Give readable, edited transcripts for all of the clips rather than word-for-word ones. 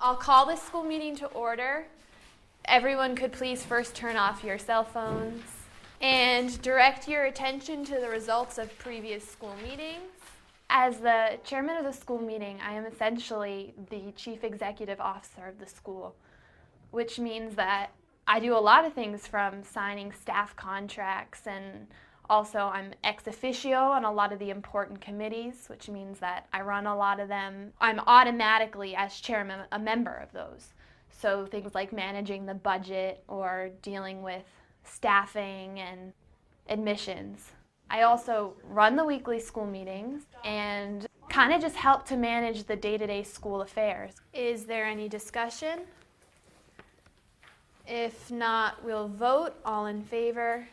I'll call this school meeting to order. Everyone could please first turn off your cell phones and direct your attention to the results of previous school meetings. As the chairman of the school meeting, I am essentially the chief executive officer of the school, which means that I do a lot of things from signing staff contracts, and also I'm ex officio on a lot of the important committees, which means that I run a lot of them. I'm automatically, as chairman, a member of those. So things like managing the budget or dealing with staffing and admissions. I also run the weekly school meetings and kind of just help to manage the day-to-day school affairs. Is there any discussion? If not, we'll vote. All in favor?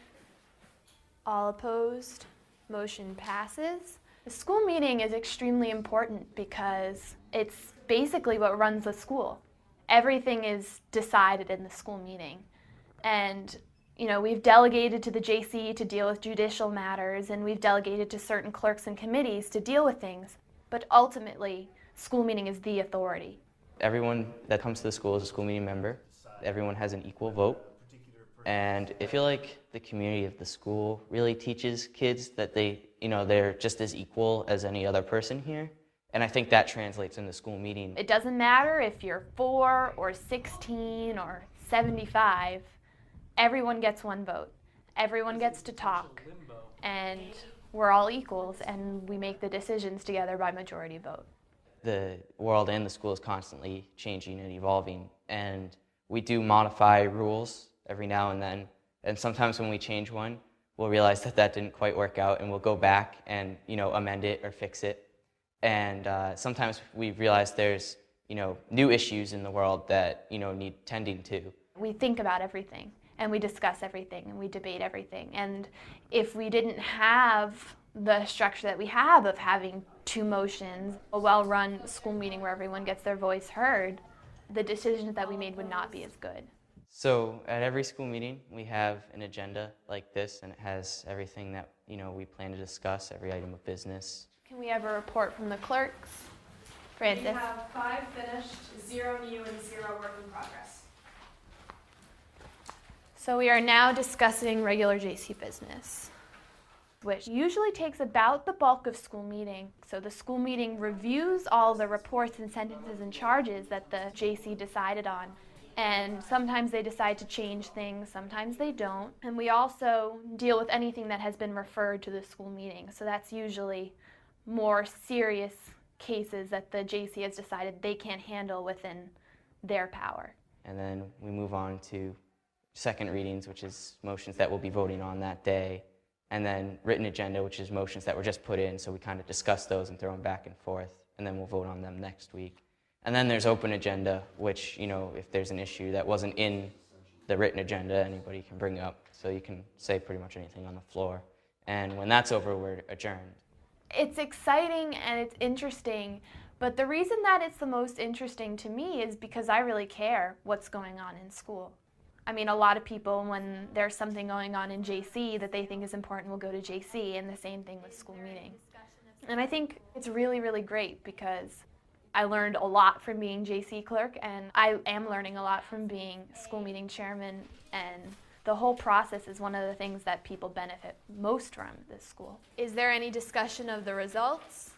All opposed? Motion passes. The school meeting is extremely important because it's basically what runs the school. Everything is decided in the school meeting. And we've delegated to the JC to deal with judicial matters, and we've delegated to certain clerks and committees to deal with things. But ultimately, school meeting is the authority. Everyone that comes to the school is a school meeting member. Everyone has an equal vote. And I feel like the community of the school really teaches kids that they're just as equal as any other person here. And I think that translates in the school meeting. It doesn't matter if you're 4 or 16 or 75. Everyone gets one vote. Everyone gets to talk. And we're all equals, and we make the decisions together by majority vote. The world and the school is constantly changing and evolving, and we do modify rules every now and then. And sometimes when we change one, we'll realize that didn't quite work out, and we'll go back and amend it or fix it. And sometimes we realize there's new issues in the world that need tending to. We think about everything, and we discuss everything, and we debate everything. And if we didn't have the structure that we have of having 2 motions, a well-run school meeting where everyone gets their voice heard, the decisions that we made would not be as good. So at every school meeting, we have an agenda like this, and it has everything that we plan to discuss, every item of business. Can we have a report from the clerks? Francis? We have 5 finished, 0 new, and 0 work in progress. So we are now discussing regular JC business, which usually takes about the bulk of school meeting. So the school meeting reviews all the reports and sentences and charges that the JC decided on. And sometimes they decide to change things, sometimes they don't. And we also deal with anything that has been referred to the school meeting. So that's usually more serious cases that the JC has decided they can't handle within their power. And then we move on to second readings, which is motions that we'll be voting on that day. And then written agenda, which is motions that were just put in, so we kind of discuss those and throw them back and forth, and then we'll vote on them next week. And then there's open agenda, which, if there's an issue that wasn't in the written agenda, anybody can bring up, so you can say pretty much anything on the floor. And when that's over, we're adjourned. It's exciting and it's interesting, but the reason that it's the most interesting to me is because I really care what's going on in school. I mean, a lot of people, when there's something going on in JC that they think is important, will go to JC, and the same thing with school meeting. And I think it's really, really great because I learned a lot from being JC clerk, and I am learning a lot from being school meeting chairman, and the whole process is one of the things that people benefit most from this school. Is there any discussion of the results?